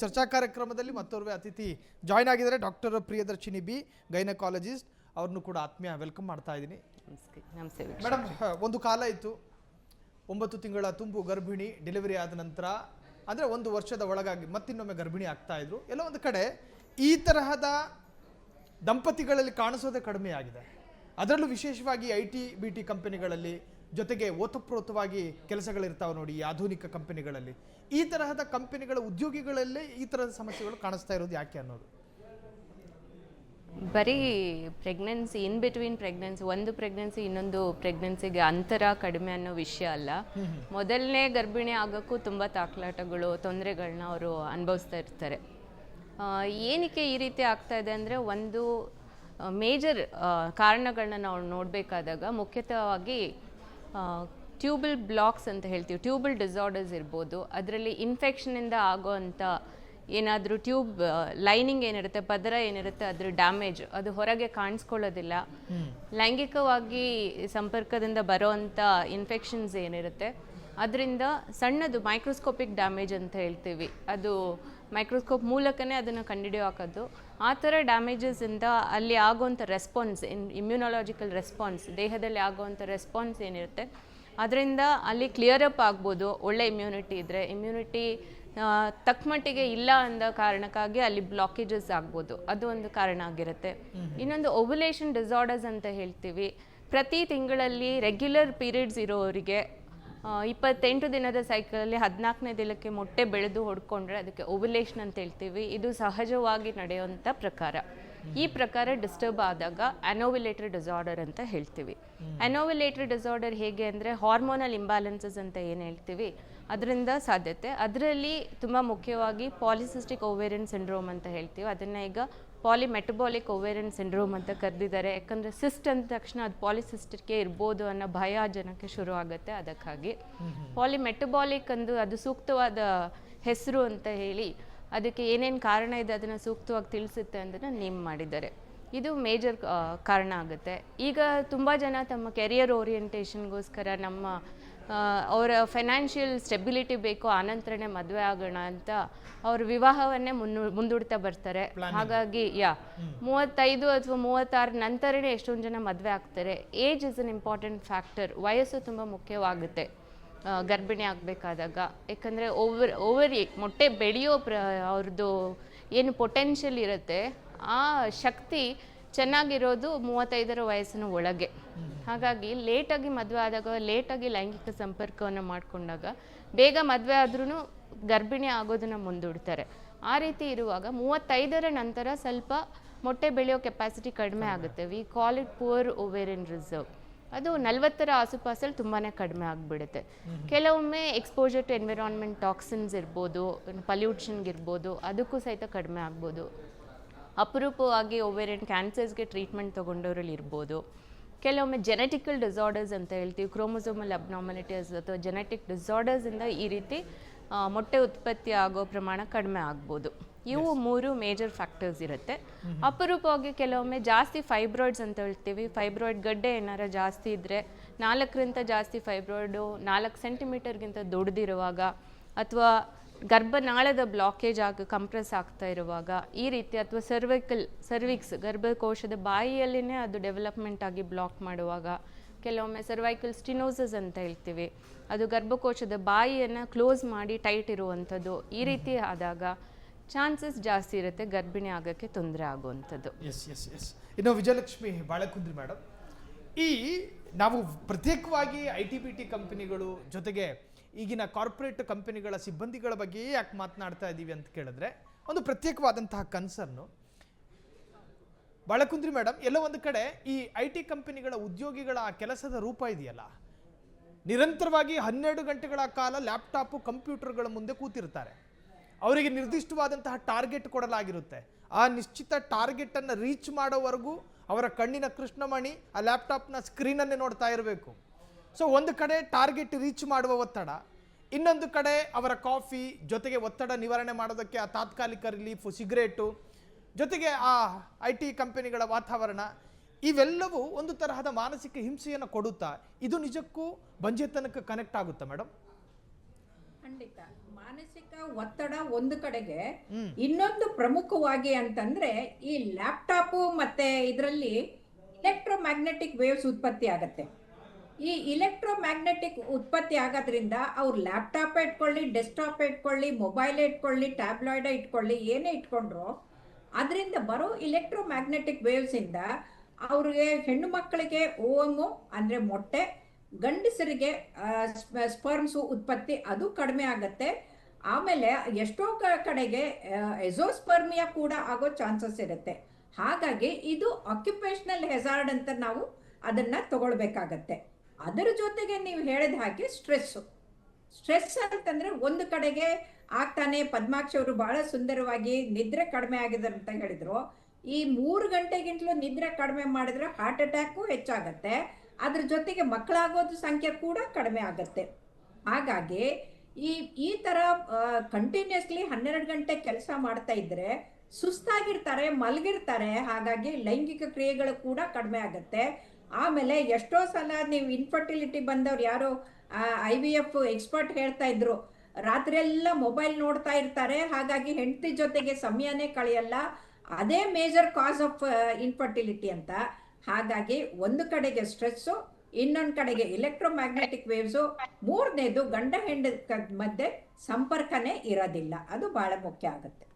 ಚರ್ಚಾ ಕಾರ್ಯಕ್ರಮದಲ್ಲಿ ಮತ್ತೋರ್ವೆ ಅತಿಥಿ ಜಾಯ್ನ್ ಆಗಿದ್ದಾರೆ ಡಾಕ್ಟರ್ ಪ್ರಿಯದರ್ಶಿನಿ ಬಿ ಗೈನಕಾಲಜಿಸ್ಟ್ ಅವ್ರನ್ನು ಕೂಡ ಆತ್ಮೀಯ ವೆಲ್ಕಮ್ ಮಾಡ್ತಾ ಇದ್ದೀನಿ. ಮೇಡಮ್, ಒಂದು ಕಾಲ ಇತ್ತು 9 ತಿಂಗಳ ತುಂಬು ಗರ್ಭಿಣಿ ಡೆಲಿವರಿ ಆದ ನಂತರ ಅಂದರೆ 1 ವರ್ಷದ ಒಳಗಾಗಿ ಮತ್ತಿನ್ನೊಮ್ಮೆ ಗರ್ಭಿಣಿ ಆಗ್ತಾ ಇದ್ರು. ಎಲ್ಲ ಒಂದು ಕಡೆ ಈ ತರಹದ ದಂಪತಿಗಳಲ್ಲಿ ಕಾಣಿಸೋದೇ ಕಡಿಮೆ ಆಗಿದೆ. ಅದರಲ್ಲೂ ವಿಶೇಷವಾಗಿ IT-BT ಕಂಪನಿಗಳಲ್ಲಿ, ಜೊತೆಗೆ ಓತಪ್ರೋತವಾಗಿ ಕೆಲಸಗಳಿರ್ತಾವೆ ನೋಡಿ ಈ ಆಧುನಿಕ ಕಂಪನಿಗಳಲ್ಲಿ. ಈ ತರಹದ ಕಂಪನಿಗಳ ಉದ್ಯೋಗಿಗಳಲ್ಲೇ ಈ ತರಹದ ಸಮಸ್ಯೆಗಳು ಕಾಣಿಸ್ತಾ ಇರೋದು ಯಾಕೆ ಅನ್ನೋದು. ಬರೀ ಪ್ರೆಗ್ನೆನ್ಸಿ, ಇನ್ ಬಿಟ್ವೀನ್ ಪ್ರೆಗ್ನೆನ್ಸಿ, ಒಂದು ಪ್ರೆಗ್ನೆನ್ಸಿ ಇನ್ನೊಂದು ಪ್ರೆಗ್ನೆನ್ಸಿಗೆ ಅಂತರ ಕಡಿಮೆ ಅನ್ನೋ ವಿಷಯ ಅಲ್ಲ. ಮೊದಲನೇ ಗರ್ಭಿಣಿ ಆಗೋಕ್ಕೂ ತುಂಬ ತಾಕಲಾಟಗಳು, ತೊಂದರೆಗಳನ್ನ ಅವರು ಅನುಭವಿಸ್ತಾ ಇರ್ತಾರೆ. ಏನಕ್ಕೆ ಈ ರೀತಿ ಆಗ್ತಾ ಇದೆ ಅಂದರೆ, ಒಂದು ಮೇಜರ್ ಕಾರಣಗಳನ್ನ ನಾವು ನೋಡಬೇಕಾದಾಗ ಮುಖ್ಯತಃವಾಗಿ ಟ್ಯೂಬಲ್ ಬ್ಲಾಕ್ಸ್ ಅಂತ ಹೇಳ್ತೀವಿ, ಟ್ಯೂಬಲ್ ಡಿಸಾರ್ಡರ್ಸ್ ಇರ್ಬೋದು. ಅದರಲ್ಲಿ ಇನ್ಫೆಕ್ಷನಿಂದ ಆಗೋವಂಥ ಏನಾದರೂ ಟ್ಯೂಬ್ ಲೈನಿಂಗ್ ಏನಿರುತ್ತೆ, ಪದರ ಏನಿರುತ್ತೆ, ಅದ್ರ ಡ್ಯಾಮೇಜ್ ಅದು ಹೊರಗೆ ಕಾಣಿಸ್ಕೊಳ್ಳೋದಿಲ್ಲ. ಲೈಂಗಿಕವಾಗಿ ಸಂಪರ್ಕದಿಂದ ಬರೋವಂಥ ಇನ್ಫೆಕ್ಷನ್ಸ್ ಏನಿರುತ್ತೆ ಅದರಿಂದ ಸಣ್ಣದು ಮೈಕ್ರೋಸ್ಕೋಪಿಕ್ ಡ್ಯಾಮೇಜ್ ಅಂತ ಹೇಳ್ತೀವಿ, ಅದು ಮೈಕ್ರೋಸ್ಕೋಪ್ ಮೂಲಕನೇ ಅದನ್ನು ಕಂಡುಹಿಡಿಯೋ ಹಾಕೋದು. ಆ ಥರ ಡ್ಯಾಮೇಜಸ್ಸಿಂದ ಅಲ್ಲಿ ಆಗೋವಂಥ ರೆಸ್ಪಾನ್ಸ್, ಇಮ್ಯುನಾಲಜಿಕಲ್ ರೆಸ್ಪಾನ್ಸ್, ದೇಹದಲ್ಲಿ ಆಗೋವಂಥ ರೆಸ್ಪಾನ್ಸ್ ಏನಿರುತ್ತೆ ಅದರಿಂದ ಅಲ್ಲಿ ಕ್ಲಿಯರ್ ಅಪ್ ಆಗ್ಬೋದು. ಒಳ್ಳೆ ಇಮ್ಯುನಿಟಿ ಇದ್ದರೆ, ಇಮ್ಯುನಿಟಿ ತಕ್ಕ ಮಟ್ಟಿಗೆ ಇಲ್ಲ ಅಂದ ಕಾರಣಕ್ಕಾಗಿ ಅಲ್ಲಿ ಬ್ಲಾಕೇಜಸ್ ಆಗ್ಬೋದು, ಅದು ಒಂದು ಕಾರಣ ಆಗಿರುತ್ತೆ. ಇನ್ನೊಂದು ಓವ್ಯುಲೇಷನ್ ಡಿಸಾರ್ಡರ್ಸ್ ಅಂತ ಹೇಳ್ತೀವಿ. ಪ್ರತಿ ತಿಂಗಳಲ್ಲಿ ರೆಗ್ಯುಲರ್ ಪೀರಿಯಡ್ಸ್ ಇರೋರಿಗೆ 28 ದಿನದ ಸೈಕಲಲ್ಲಿ 14ನೇ ದಿನಕ್ಕೆ ಮೊಟ್ಟೆ ಬೆಳೆದು ಹೊಡ್ಕೊಂಡ್ರೆ ಅದಕ್ಕೆ ಓವ್ಯುಲೇಷನ್ ಅಂತ ಹೇಳ್ತೀವಿ. ಇದು ಸಹಜವಾಗಿ ನಡೆಯುವಂಥ ಪ್ರಕಾರ. ಈ ಪ್ರಕಾರ ಡಿಸ್ಟರ್ಬ್ ಆದಾಗ ಅನೋವ್ಯುಲೇಟರಿ ಡಿಸಾರ್ಡರ್ ಅಂತ ಹೇಳ್ತೀವಿ. ಅನೋವ್ಯುಲೇಟರಿ ಡಿಸಾರ್ಡರ್ ಹೇಗೆ ಅಂದರೆ, ಹಾರ್ಮೋನಲ್ ಇಂಬ್ಯಾಲೆನ್ಸಸ್ ಅಂತ ಏನು ಹೇಳ್ತೀವಿ ಅದರಿಂದ ಸಾಧ್ಯತೆ. ಅದರಲ್ಲಿ ತುಂಬ ಮುಖ್ಯವಾಗಿ ಪಾಲಿಸಿಸ್ಟಿಕ್ ಓವೇರಿಯನ್ ಸಿಂಡ್ರೋಮ್ ಅಂತ ಹೇಳ್ತೀವಿ. ಅದನ್ನು ಈಗ ಪಾಲಿಮೆಟಬಾಲಿಕ್ ಓವೇರಿಯನ್ ಸಿಂಡ್ರೋಮ್ ಅಂತ ಕರೆದಿದ್ದಾರೆ. ಯಾಕಂದರೆ ಸಿಸ್ಟ್ ಅಂದ ತಕ್ಷಣ ಅದು ಪಾಲಿಸಿಸ್ಟಿಕ್ಕೆ ಇರ್ಬೋದು ಅನ್ನೋ ಭಯ ಜನಕ್ಕೆ ಶುರು ಆಗುತ್ತೆ. ಅದಕ್ಕಾಗಿ ಪಾಲಿಮೆಟಬಾಲಿಕ್ ಅಂದು ಅದು ಸೂಕ್ತವಾದ ಹೆಸರು ಅಂತ ಹೇಳಿ ಅದಕ್ಕೆ ಏನೇನು ಕಾರಣ ಇದೆ ಅದನ್ನು ಸೂಕ್ತವಾಗಿ ತಿಳಿಸುತ್ತೆ ಅಂತ ನೇಮ್ ಮಾಡಿದ್ದಾರೆ. ಇದು ಮೇಜರ್ ಕಾರಣ ಆಗುತ್ತೆ. ಈಗ ತುಂಬ ಜನ ತಮ್ಮ ಕೆರಿಯರ್ ಓರಿಯೆಂಟೇಷನ್ಗೋಸ್ಕರ ಅವರ ಫೈನಾನ್ಷಿಯಲ್ ಸ್ಟೆಬಿಲಿಟಿ ಬೇಕು, ಆನಂತರನೇ ಮದುವೆ ಆಗೋಣ ಅಂತ ಅವ್ರ ವಿವಾಹವನ್ನೇ ಮುಂದೂಡ್ತಾ ಬರ್ತಾರೆ. ಹಾಗಾಗಿ 35 ಅಥವಾ 36 ನಂತರನೇ ಎಷ್ಟೊಂದು ಜನ ಮದುವೆ ಆಗ್ತಾರೆ. Age is an important factor. ವಯಸ್ಸು ತುಂಬ ಮುಖ್ಯವಾಗುತ್ತೆ ಗರ್ಭಿಣಿ ಆಗಬೇಕಾದಾಗ. ಯಾಕಂದರೆ ಓವರಿ ಮೊಟ್ಟೆ ಬೆಳೆಯೋ ಅವ್ರದ್ದು ಏನು ಪೊಟೆನ್ಷಿಯಲ್ ಇರುತ್ತೆ ಆ ಶಕ್ತಿ ಚೆನ್ನಾಗಿರೋದು 35ರ ವಯಸ್ಸಿನ ಒಳಗೆ. ಹಾಗಾಗಿ ಲೇಟಾಗಿ ಮದುವೆ ಆದಾಗ, ಲೇಟಾಗಿ ಲೈಂಗಿಕ ಸಂಪರ್ಕವನ್ನು ಮಾಡಿಕೊಂಡಾಗ ಬೇಗ ಮದುವೆ ಆದ್ರೂ ಗರ್ಭಿಣಿ ಆಗೋದನ್ನು ಮುಂದೂಡ್ತಾರೆ. ಆ ರೀತಿ ಇರುವಾಗ 35ರ ನಂತರ ಸ್ವಲ್ಪ ಮೊಟ್ಟೆ ಬೆಳೆಯೋ ಕೆಪಾಸಿಟಿ ಕಡಿಮೆ ಆಗುತ್ತೆ. We call it poor ovarian reserve. ಅದು 40ರ ಆಸುಪಾಸಲ್ಲಿ ತುಂಬಾ ಕಡಿಮೆ ಆಗಿಬಿಡುತ್ತೆ. ಕೆಲವೊಮ್ಮೆ ಎಕ್ಸ್ಪೋಜರ್ ಟು ಎನ್ವಿರಾನ್ಮೆಂಟ್ ಟಾಕ್ಸಿನ್ಸ್ ಇರ್ಬೋದು, ಪಲ್ಯೂಷನ್ಗಿರ್ಬೋದು, ಅದಕ್ಕೂ ಸಹಿತ ಕಡಿಮೆ ಆಗ್ಬೋದು. ಅಪರೂಪವಾಗಿ ಓವೇರಿಯನ್ ಕ್ಯಾನ್ಸರ್ಸ್ಗೆ ಟ್ರೀಟ್ಮೆಂಟ್ ತೊಗೊಂಡವರಲ್ಲಿ ಇರ್ಬೋದು. ಕೆಲವೊಮ್ಮೆ ಜೆನೆಟಿಕಲ್ ಡಿಸಾರ್ಡರ್ಸ್ ಅಂತ ಹೇಳ್ತೀವಿ, ಕ್ರೋಮೋಸೋಮಲ್ ಅಬ್ನಾರ್ಮಲಿಟೀಸ್ ಅಥವಾ ಜೆನೆಟಿಕ್ ಡಿಸಾರ್ಡರ್ಸಿಂದ ಈ ರೀತಿ ಮೊಟ್ಟೆ ಉತ್ಪತ್ತಿ ಆಗೋ ಪ್ರಮಾಣ ಕಡಿಮೆ ಆಗ್ಬೋದು. ಇವು 3 ಮೇಜರ್ ಫ್ಯಾಕ್ಟರ್ಸ್ ಇರುತ್ತೆ. ಅಪರೂಪವಾಗಿ ಕೆಲವೊಮ್ಮೆ ಜಾಸ್ತಿ ಫೈಬ್ರಾಯ್ಡ್ಸ್ ಅಂತ ಹೇಳ್ತೀವಿ, ಫೈಬ್ರಾಯ್ಡ್ ಗಡ್ಡೆ ಏನಾರ ಜಾಸ್ತಿ ಇದ್ದರೆ, 4ರಿಂದ ಜಾಸ್ತಿ ಫೈಬ್ರಾಯ್ಡು 4 ಸೆಂಟಿಮೀಟರ್ಗಿಂತ ದೊಡ್ಡದಿರುವಾಗ, ಅಥವಾ ಗರ್ಭನಾಳದ ಬ್ಲಾಕೇಜ್ ಕಂಪ್ರೆಸ್ ಆಗ್ತಾ ಇರುವಾಗ ಈ ರೀತಿ, ಅಥವಾ ಸರ್ವಿಕ್ಸ್ ಗರ್ಭಕೋಶದ ಬಾಯಿಯಲ್ಲಿನೇ ಅದು ಡೆವಲಪ್ಮೆಂಟ್ ಆಗಿ ಬ್ಲಾಕ್ ಮಾಡುವಾಗ, ಕೆಲವೊಮ್ಮೆ ಸರ್ವೈಕಲ್ ಸ್ಟಿನೋಸಸ್ ಅಂತ ಹೇಳ್ತೀವಿ, ಅದು ಗರ್ಭಕೋಶದ ಬಾಯಿಯನ್ನು ಕ್ಲೋಸ್ ಮಾಡಿ ಟೈಟ್ ಇರುವಂಥದ್ದು. ಈ ರೀತಿ ಆದಾಗ ಚಾನ್ಸಸ್ ಜಾಸ್ತಿ ಇರುತ್ತೆ ಗರ್ಭಿಣಿ ಆಗೋಕ್ಕೆ ತೊಂದರೆ ಆಗುವಂಥದ್ದು. ಇನ್ನು ವಿಜಯಲಕ್ಷ್ಮಿ ಬಾಳೆಕುಂದ್ರಿ ಮೇಡಮ್, ಈ ನಾವು ಪ್ರತ್ಯೇಕವಾಗಿ IT-BT ಕಂಪನಿಗಳು ಜೊತೆಗೆ ಈಗಿನ ಕಾರ್ಪೊರೇಟ್ ಕಂಪನಿಗಳ ಸಿಬ್ಬಂದಿಗಳ ಬಗ್ಗೆ ಯಾಕೆ ಮಾತನಾಡ್ತಾ ಇದ್ದೀವಿ ಅಂತ ಕೇಳಿದ್ರೆ, ಒಂದು ಪ್ರತ್ಯೇಕವಾದಂತಹ ಕನ್ಸರ್ನು. ಬಾಳೆಕುಂದ್ರಿ ಮೇಡಮ್, ಎಲ್ಲೋ ಒಂದು ಕಡೆ ಈ IT ಕಂಪನಿಗಳ ಉದ್ಯೋಗಿಗಳ ಕೆಲಸದ ರೂಪ ಇದೆಯಲ್ಲ, ನಿರಂತರವಾಗಿ 12 ಗಂಟೆಗಳ ಕಾಲ ಲ್ಯಾಪ್ಟಾಪು ಕಂಪ್ಯೂಟರ್ಗಳ ಮುಂದೆ ಕೂತಿರ್ತಾರೆ. ಅವರಿಗೆ ನಿರ್ದಿಷ್ಟವಾದಂತಹ ಟಾರ್ಗೆಟ್ ಕೊಡಲಾಗಿರುತ್ತೆ. ಆ ನಿಶ್ಚಿತ ಟಾರ್ಗೆಟನ್ನು ರೀಚ್ ಮಾಡೋವರೆಗೂ ಅವರ ಕಣ್ಣಿನ ಕೃಷ್ಣಮಣಿ ಆ ಲ್ಯಾಪ್ಟಾಪ್ನ ಸ್ಕ್ರೀನನ್ನೇ ನೋಡ್ತಾ ಇರಬೇಕು. ಸೊ ಒಂದು ಕಡೆ ಟಾರ್ಗೆಟ್ ರೀಚ್ ಮಾಡುವ ಒತ್ತಡ, ಇನ್ನೊಂದು ಕಡೆ ಅವರ ಕಾಫಿ, ಜೊತೆಗೆ ಒತ್ತಡ ನಿವಾರಣೆ ಮಾಡೋದಕ್ಕೆ ಆ ತಾತ್ಕಾಲಿಕ ರಿಲೀಫು, ಸಿಗರೇಟು, ಜೊತೆಗೆ ಆ IT ಕಂಪನಿಗಳ ವಾತಾವರಣ, ಇವೆಲ್ಲವೂ ಒಂದು ತರಹದ ಮಾನಸಿಕ ಹಿಂಸೆಯನ್ನು ಕೊಡುತ್ತಾ ಇದು ನಿಜಕ್ಕೂ ಬಂಜೆತನಕ್ಕೆ ಕನೆಕ್ಟ್ ಆಗುತ್ತಾ ಮೇಡಮ್? ಖಂಡಿತ ಮಾನಸಿಕ ಒತ್ತಡ ಒಂದು ಕಡೆಗೆ, ಇನ್ನೊಂದು ಪ್ರಮುಖವಾಗಿ ಅಂತಂದ್ರೆ ಈ ಲ್ಯಾಪ್ಟಾಪ್ ಮತ್ತೆ ಇದರಲ್ಲಿ ಇಲೆಕ್ಟ್ರೋಮ್ಯಾಗ್ನೆಟಿಕ್ ವೇವ್ಸ್ ಉತ್ಪತ್ತಿ ಆಗತ್ತೆ. ಈ ಇಲೆಕ್ಟ್ರೋಮ್ಯಾಗ್ನೆಟಿಕ್ ಉತ್ಪತ್ತಿ ಆಗೋದ್ರಿಂದ ಅವ್ರು ಲ್ಯಾಪ್ಟಾಪ್ ಇಟ್ಕೊಳ್ಳಿ, ಡೆಸ್ಕ್ಟಾಪ್ ಇಟ್ಕೊಳ್ಳಿ, ಮೊಬೈಲ್ ಇಟ್ಕೊಳ್ಳಿ, ಟ್ಯಾಬ್ಲಾಯ್ಡ್ ಇಟ್ಕೊಳ್ಳಿ, ಏನೇ ಇಟ್ಕೊಂಡ್ರು ಅದರಿಂದ ಬರೋ ಇಲೆಕ್ಟ್ರೋಮ್ಯಾಗ್ನೆಟಿಕ್ ವೇವ್ಸ್ ಇಂದ ಅವ್ರಿಗೆ, ಹೆಣ್ಣು ಮಕ್ಕಳಿಗೆ ಓಮು ಅಂದ್ರೆ ಮೊಟ್ಟೆ, ಗಂಡಸರಿಗೆ ಸ್ಪರ್ಮ್ಸು ಉತ್ಪತ್ತಿ ಅದು ಕಡಿಮೆ ಆಗತ್ತೆ. ಆಮೇಲೆ ಎಷ್ಟೋ ಕಡೆಗೆ ಎಸೋಸ್ಪರ್ಮಿಯಾ ಕೂಡ ಆಗೋ ಚಾನ್ಸಸ್ ಇರುತ್ತೆ. ಹಾಗಾಗಿ ಇದು ಆಕ್ಯುಪೇಷನಲ್ ಹೆಜಾರ್ಡ್ ಅಂತ ನಾವು ಅದನ್ನ ತಗೊಳ್ಬೇಕಾಗತ್ತೆ. ಅದರ ಜೊತೆಗೆ ನೀವು ಹೇಳಿದ ಹಾಗೆ ಸ್ಟ್ರೆಸ್ ಅಂತಂದ್ರೆ ಒಂದು ಕಡೆಗೆ ಆಗ್ತಾನೆ. ಪದ್ಮಾಕ್ಷಿ ಅವರು ಬಹಳ ಸುಂದರವಾಗಿ ನಿದ್ರೆ ಕಡಿಮೆ ಆಗಿದೆ ಅಂತ ಹೇಳಿದ್ರು. ಈ 3 ಗಂಟೆಗಿಂತಲೂ ನಿದ್ರೆ ಕಡಿಮೆ ಮಾಡಿದ್ರೆ ಹಾರ್ಟ್ ಅಟ್ಯಾಕು ಹೆಚ್ಚಾಗತ್ತೆ. ಅದ್ರ ಜೊತೆಗೆ ಮಕ್ಕಳಾಗೋದು ಸಂಖ್ಯೆ ಕೂಡ ಕಡಿಮೆ ಆಗತ್ತೆ. ಹಾಗಾಗಿ ಈ ತರ ಕಂಟಿನ್ಯೂಸ್ಲಿ 12 ಗಂಟೆ ಕೆಲಸ ಮಾಡ್ತಾ ಇದ್ರೆ ಸುಸ್ತಾಗಿರ್ತಾರೆ, ಮಲಗಿರ್ತಾರೆ. ಹಾಗಾಗಿ ಲೈಂಗಿಕ ಕ್ರಿಯೆಗಳು ಕೂಡ ಕಡಿಮೆ ಆಗತ್ತೆ. ಆಮೇಲೆ ಎಷ್ಟೋ ಸಲ ನೀವು ಇನ್ಫರ್ಟಿಲಿಟಿ ಬಂದವ್ರು ಯಾರೋ IVF ಎಕ್ಸ್ಪರ್ಟ್ ಹೇಳ್ತಾ ಇದ್ರು, ರಾತ್ರಿ ಎಲ್ಲ ಮೊಬೈಲ್ ನೋಡ್ತಾ ಇರ್ತಾರೆ, ಹಾಗಾಗಿ ಹೆಂಡತಿ ಜೊತೆಗೆ ಸಮಯನೇ ಕಳೆಯಲ್ಲ. ಅದೇ ಮೇಜರ್ ಕಾಸ್ ಆಫ್ ಇನ್ಫರ್ಟಿಲಿಟಿ ಅಂತ. ಹಾಗಾಗಿ ಒಂದು ಕಡೆಗೆ ಸ್ಟ್ರೆಸ್ಸು, ಇನ್ನೊಂದು ಕಡೆಗೆ ಇಲೆಕ್ಟ್ರೋಮ್ಯಾಗ್ನೆಟಿಕ್ ವೇವ್ಸು, ಮೂರನೇದು ಗಂಡ ಹೆಂಡ ಮಧ್ಯೆ ಸಂಪರ್ಕನೇ ಇರೋದಿಲ್ಲ. ಅದು ಬಹಳ ಮುಖ್ಯ ಆಗುತ್ತೆ.